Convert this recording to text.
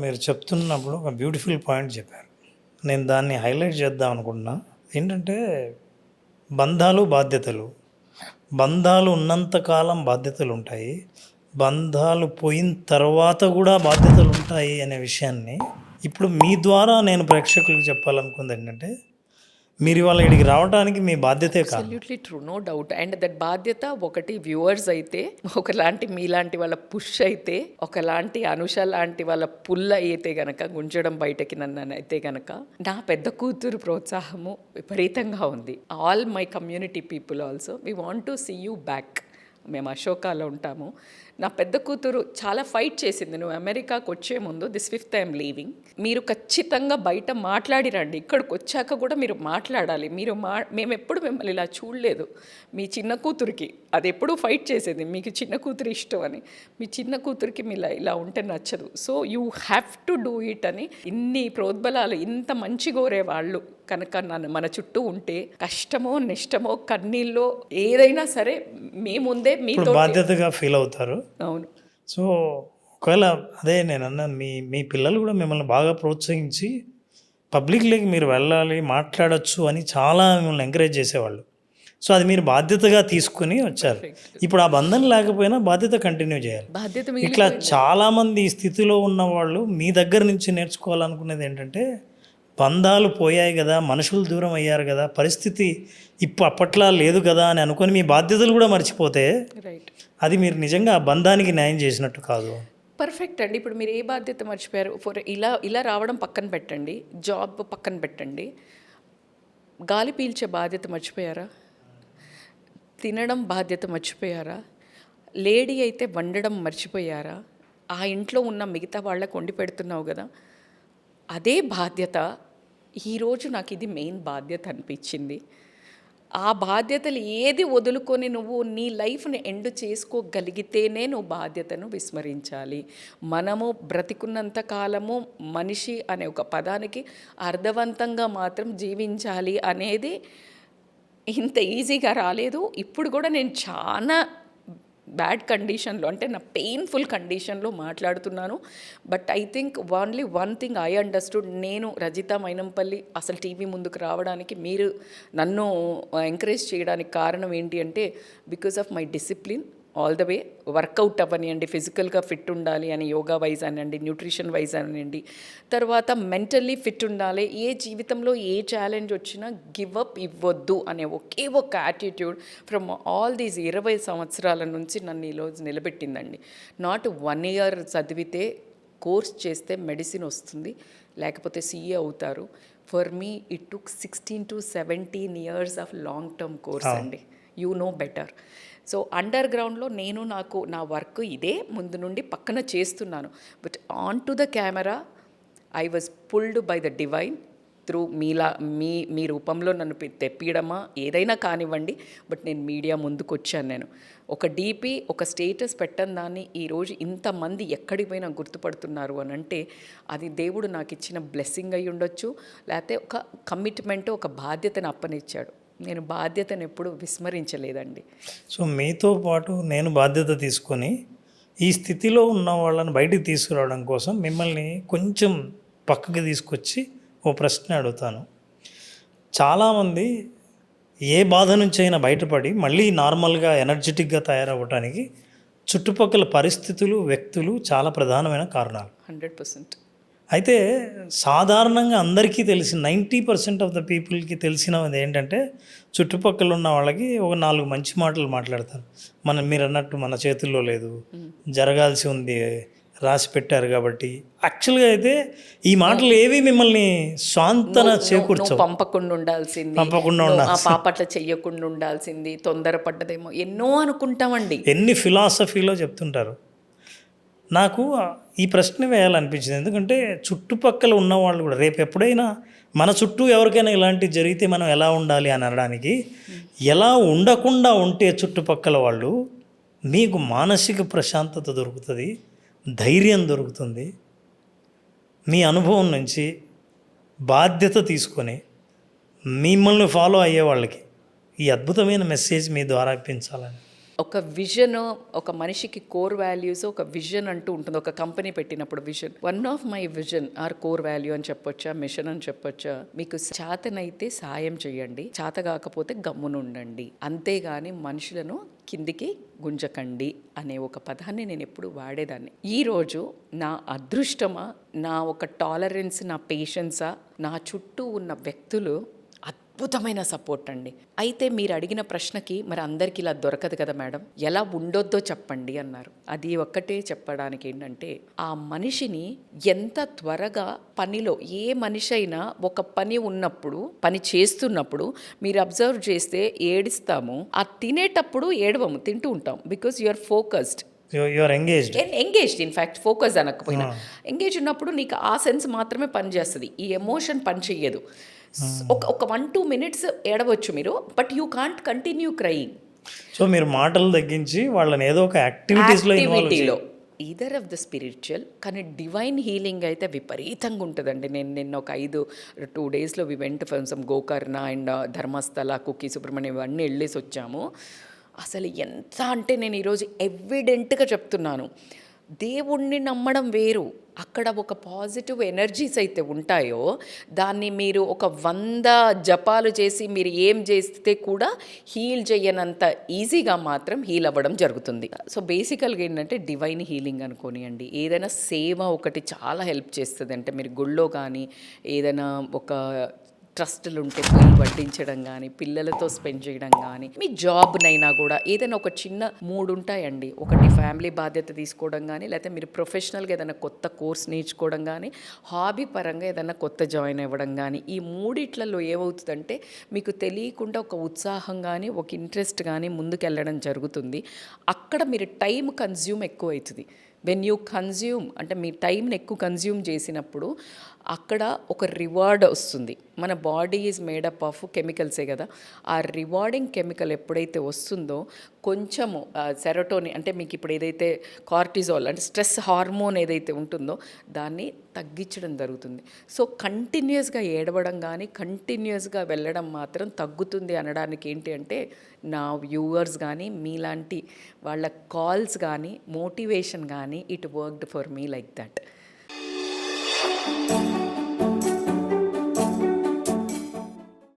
మీరు చెప్తున్నప్పుడు ఒక బ్యూటిఫుల్ పాయింట్ చెప్పారు. నేను దాన్ని హైలైట్ చేద్దాం అనుకుంటున్నా. ఏంటంటే బంధాలు, బాధ్యతలు. బంధాలు ఉన్నంత కాలం బాధ్యతలు ఉంటాయి. బంధాలు పోయిన తర్వాత కూడా బాధ్యతలు ఉంటాయి అనే విషయాన్ని ఇప్పుడు మీ ద్వారా నేను ప్రేక్షకులకు చెప్పాలనుకుంది ఏంటంటే, మీరు ఇవాళ ఇక్కడికి రావడానికి మీ బాధ్యతే కాదు. Absolutely true, no doubt. And that బాధ్యత ఒకటి వ్యూవర్స్ అయితే, ఒకలాంటి మీలాంటి వాళ్ళ పుష్ అయితే, ఒకలాంటి అనుష లాంటి వాళ్ళ పుల్ల అయితే గనక, గుంజడం బయటకి నన్ను అయితే గనక, నా పెద్ద కూతురు ప్రోత్సాహము విపరీతంగా ఉంది. All my community people also we want to see you back. మేము అశోకాలో ఉంటాము. నా పెద్ద కూతురు చాలా ఫైట్ చేసింది, నువ్వు అమెరికాకు వచ్చే ముందు, దిస్ 5th ఐఎమ్ లీవింగ్, మీరు ఖచ్చితంగా బయట మాట్లాడి రండి, ఇక్కడికి వచ్చాక కూడా మీరు మాట్లాడాలి, మేము ఎప్పుడు మిమ్మల్ని ఇలా చూడలేదు. మీ చిన్న కూతురికి అది ఎప్పుడూ ఫైట్ చేసేది, మీకు చిన్న కూతురు ఇష్టం అని, మీ చిన్న కూతురికి మీ ఇలా ఉంటే నచ్చదు, so you have to do it అని ఇన్ని ప్రోద్బలాలు, ఇంత మంచి కోరే వాళ్ళు కనుక మన చుట్టూ ఉంటే, కష్టమో నిష్టమో కన్నీళ్ళో ఏదైనా సరే మీ ముందే మీతో బాధ్యతగా ఫీల్ అవుతారు. అవును. సో ఒకవేళ అదే నేను అన్నాను, మీ పిల్లలు కూడా మిమ్మల్ని బాగా ప్రోత్సహించి పబ్లిక్లోకి మీరు వెళ్ళాలి, మాట్లాడచ్చు అని చాలా మిమ్మల్ని ఎంకరేజ్ చేసేవాళ్ళు. సో అది మీరు బాధ్యతగా తీసుకుని వచ్చారు. ఇప్పుడు ఆ బంధం లేకపోయినా బాధ్యత కంటిన్యూ చేయాలి. ఇట్లా చాలామంది ఈ స్థితిలో ఉన్న వాళ్ళు మీ దగ్గర నుంచి నేర్చుకోవాలనుకునేది ఏంటంటే, బంధాలు పోయాయి కదా, మనుషులు దూరం అయ్యారు కదా, పరిస్థితి అప్పట్లా లేదు కదా అని అనుకొని మీ బాధ్యతలు కూడా మర్చిపోతే అది మీరు నిజంగా ఆ బంధానికి న్యాయం చేసినట్టు కాదు. పర్ఫెక్ట్ అండి. ఇప్పుడు మీరు ఏ బాధ్యత మర్చిపోయారు? ఇలా రావడం పక్కన పెట్టండి, జాబ్ పక్కన పెట్టండి, గాలి పీల్చే బాధ్యత మర్చిపోయారా? తినడం బాధ్యత మర్చిపోయారా? లేడీ అయితే వండడం మర్చిపోయారా? ఆ ఇంట్లో ఉన్న మిగతా వాళ్ళకు వండి పెడుతున్నావు కదా, అదే బాధ్యత. ఈరోజు నాకు ఇది మెయిన్ బాధ్యత అనిపించింది. ఆ బాధ్యతలు ఏది వదులుకొని నువ్వు నీ లైఫ్ని ఎండ్ చేసుకోగలిగితేనే నువ్వు బాధ్యతను విస్మరించాలి. మనము బ్రతికున్నంత కాలము మనిషి అనే ఒక పదానికి అర్థవంతంగా మాత్రం జీవించాలి అనేది ఇంత ఈజీగా రాలేదు. ఇప్పుడు కూడా నేను చాలా బ్యాడ్ కండిషన్లో, అంటే నా పెయిన్ఫుల్ కండిషన్లో మాట్లాడుతున్నాను. But I think only one thing I understood, నేను రజిత మైనంపల్లి అసలు టీవీ ముందుకు రావడానికి, మీరు నన్ను ఎంకరేజ్ చేయడానికి కారణం ఏంటి అంటే, because of my discipline all the way. Workout అవ్వనివ్వండి, ఫిజికల్గా ఫిట్ ఉండాలి అని, యోగా వైజ్ అనండి, న్యూట్రిషన్ వైజ్ అనండి, తర్వాత మెంటల్లీ ఫిట్ ఉండాలి, ఏ జీవితంలో ఏ ఛాలెంజ్ వచ్చినా గివ్ అప్ ఇవ్వద్దు అనే ఒకే ఒక యాటిట్యూడ్ ఫ్రమ్ ఆల్ దీస్ 20 సంవత్సరాల నుంచి నన్ను ఈరోజు నిలబెట్టిందండి. నాట్ 1 year చదివితే, కోర్స్ చేస్తే మెడిసిన్ వస్తుంది, లేకపోతే CA అవుతారు. For me it took 16 to 17 years of long term course అండి. You know better. So under గ్రౌండ్లో నా వర్క్ ఇదే, ముందు నుండి పక్కన చేస్తున్నాను. But on to the camera I was pulled by the divine through మీ రూపంలో నన్ను తెప్పియడమా ఏదైనా కానివ్వండి, బట్ నేను మీడియా ముందుకు వచ్చాను. నేను ఒక DP, ఒక స్టేటస్ పెట్టని దాన్ని ఈరోజు ఇంతమంది ఎక్కడికి పోయినా గుర్తుపడుతున్నారు అని అంటే, అది దేవుడు నాకు ఇచ్చిన బ్లెస్సింగ్ అయి ఉండొచ్చు, లేకపోతే ఒక కమిట్మెంట్, ఒక బాధ్యతను అప్పనిచ్చాడు. నేను బాధ్యతను ఎప్పుడు విస్మరించలేదండి. సో మీతో పాటు నేను బాధ్యత తీసుకొని ఈ స్థితిలో ఉన్న వాళ్ళని బయటికి తీసుకురావడం కోసం మిమ్మల్ని కొంచెం పక్కకి తీసుకొచ్చి ఓ ప్రశ్న అడుగుతాను. చాలామంది ఏ బాధ నుంచి అయినా బయటపడి మళ్ళీ నార్మల్గా ఎనర్జెటిక్గా తయారవ్వడానికి చుట్టుపక్కల పరిస్థితులు, వ్యక్తులు చాలా ప్రధానమైన కారణాలు. 100%. అయితే సాధారణంగా అందరికీ తెలిసిన 90% ఆఫ్ ద పీపుల్కి తెలిసినది ఏంటంటే, చుట్టుపక్కల ఉన్న వాళ్ళకి ఒక 4 మంచి మాటలు మాట్లాడతారు. మీరు అన్నట్టు మన చేతుల్లో లేదు, జరగాల్సి ఉంది, రాసి పెట్టారు కాబట్టి. యాక్చువల్గా అయితే ఈ మాటలు ఏవి మిమ్మల్ని స్వాంతన చేకూర్చవు. పంపకుండా ఉండాల్సింది, ఆ పాపట్ల చెయ్యకుండా ఉండాల్సింది, తొందరపడ్డదేమో, ఎన్నో అనుకుంటామండి. ఎన్ని ఫిలాసఫీలో చెప్తుంటారు. నాకు ఈ ప్రశ్న వేయాలనిపించింది, ఎందుకంటే చుట్టుపక్కల ఉన్నవాళ్ళు కూడా రేపు ఎప్పుడైనా మన చుట్టూ ఎవరికైనా ఇలాంటివి జరిగితే మనం ఎలా ఉండాలి అని అనడానికి, ఎలా ఉండకుండా ఉంటే చుట్టుపక్కల వాళ్ళు, మీకు మానసిక ప్రశాంతత దొరుకుతుంది, ధైర్యం దొరుకుతుంది. మీ అనుభవం నుంచి బాధ్యత తీసుకొని మిమ్మల్ని ఫాలో అయ్యే వాళ్ళకి ఈ అద్భుతమైన మెసేజ్ మీ ద్వారా ఇప్పించాలని. ఒక విజన్, ఒక మనిషికి కోర్ వాల్యూస్, ఒక విజన్ అంటూ ఉంటుంది. ఒక కంపెనీ పెట్టినప్పుడు vision, one of my vision or core value అని చెప్పొచ్చా, మిషన్ అని చెప్పొచ్చా. మీకు చేతనైతే సాయం చేయండి, చేత కాకపోతే గమ్మునుండండి, అంతేగాని మనుషులను కిందికి గుంజకండి అనే ఒక పదాన్ని నేను ఎప్పుడు వాడేదాన్ని. ఈరోజు నా అదృష్టమా, నా ఒక టాలరెన్స్, నా పేషెన్సా, నా చుట్టూ ఉన్న వ్యక్తులు అద్భుతమైన సపోర్ట్ అండి. అయితే మీరు అడిగిన ప్రశ్నకి మరి అందరికీ ఇలా దొరకదు కదా మేడం, ఎలా ఉండొద్దో చెప్పండి అన్నారు. అది ఒక్కటే చెప్పడానికి ఏంటంటే, ఆ మనిషిని ఎంత త్వరగా పనిలో, ఏ మనిషి అయినా ఒక పని ఉన్నప్పుడు, పని చేస్తున్నప్పుడు మీరు అబ్జర్వ్ చేస్తే ఏడుస్తాము, ఆ తినేటప్పుడు ఏడవము, తింటూ ఉంటాం. Because you are focused, you are engaged. In fact focus అనకపోయినా ఎంగేజ్ ఉన్నప్పుడు నీకు ఆ సెన్స్ మాత్రమే పనిచేస్తుంది, ఈ ఎమోషన్ పని చెయ్యదు. ఒక 1-2 minutes ఏడవచ్చు మీరు, but you can't continue crying. So మీరు మాటలు తగ్గించి వాళ్ళని ఏదో ఒక యాక్టివిటీలో ఈదర్ ఆఫ్ ద స్పిరిచువల్, కానీ డివైన్ హీలింగ్ అయితే విపరీతంగా ఉంటుందండి. నేను నిన్న ఒక 2 daysలో we went from some Gokarna and Dharmasthala, Kukke Subrahmanyam ఇవన్నీ వెళ్ళేసి వచ్చాము. అసలు ఎంత అంటే నేను ఈరోజు ఎవిడెంట్గా చెప్తున్నాను, దేవుణ్ణి నమ్మడం వేరు, అక్కడ ఒక పాజిటివ్ ఎనర్జీస్ అయితే ఉంటాయో దాన్ని మీరు ఒక 100 జపాలు చేసి మీరు ఏం చేస్తే కూడా హీల్ చేయనంత ఈజీగా మాత్రం హీల్ అవ్వడం జరుగుతుంది. సో బేసికల్గా ఏంటంటే డివైన్ హీలింగ్ అనుకోనియండి, ఏదైనా సేవ ఒకటి చాలా హెల్ప్ చేస్తుంది. అంటే మీరు గుళ్ళో కానీ ఏదైనా ఒక ట్రస్టులు ఉంటే పోయి వడ్డించడం కానీ, పిల్లలతో స్పెండ్ చేయడం కానీ, మీ జాబ్నైనా కూడా ఏదైనా ఒక చిన్న 3 ఉంటాయండి. ఒకటి ఫ్యామిలీ బాధ్యత తీసుకోవడం కానీ, లేకపోతే మీరు ప్రొఫెషనల్గా ఏదైనా కొత్త కోర్స్ నేర్చుకోవడం కానీ, హాబీ పరంగా ఏదైనా కొత్త జాయిన్ అవ్వడం కానీ, ఈ మూడిట్లలో ఏమవుతుందంటే మీకు తెలియకుండా ఒక ఉత్సాహం కానీ, ఒక ఇంట్రెస్ట్ కానీ ముందుకెళ్ళడం జరుగుతుంది. అక్కడ మీరు టైం కన్జ్యూమ్ ఎక్కువ అవుతుంది. వెన్ యూ కన్జ్యూమ్ అంటే మీ టైంని ఎక్కువ కన్జ్యూమ్ చేసినప్పుడు అక్కడ ఒక రివార్డ్ వస్తుంది. మన బాడీ ఈజ్ మేడప్ ఆఫ్ కెమికల్సే కదా, ఆ రివార్డింగ్ కెమికల్ ఎప్పుడైతే వస్తుందో కొంచెము సెరోటోనిన్ అంటే మీకు ఇప్పుడు ఏదైతే కార్టిజాల్ అంటే స్ట్రెస్ హార్మోన్ ఏదైతే ఉంటుందో దాన్ని తగ్గించడం జరుగుతుంది. సో కంటిన్యూస్గా ఏడవడం కానీ, కంటిన్యూస్గా వెళ్ళడం మాత్రం తగ్గుతుంది అనడానికి ఏంటి అంటే, నా వ్యూవర్స్ కానీ మీలాంటి వాళ్ళ కాల్స్ కానీ, మోటివేషన్ కానీ, it worked for me like that.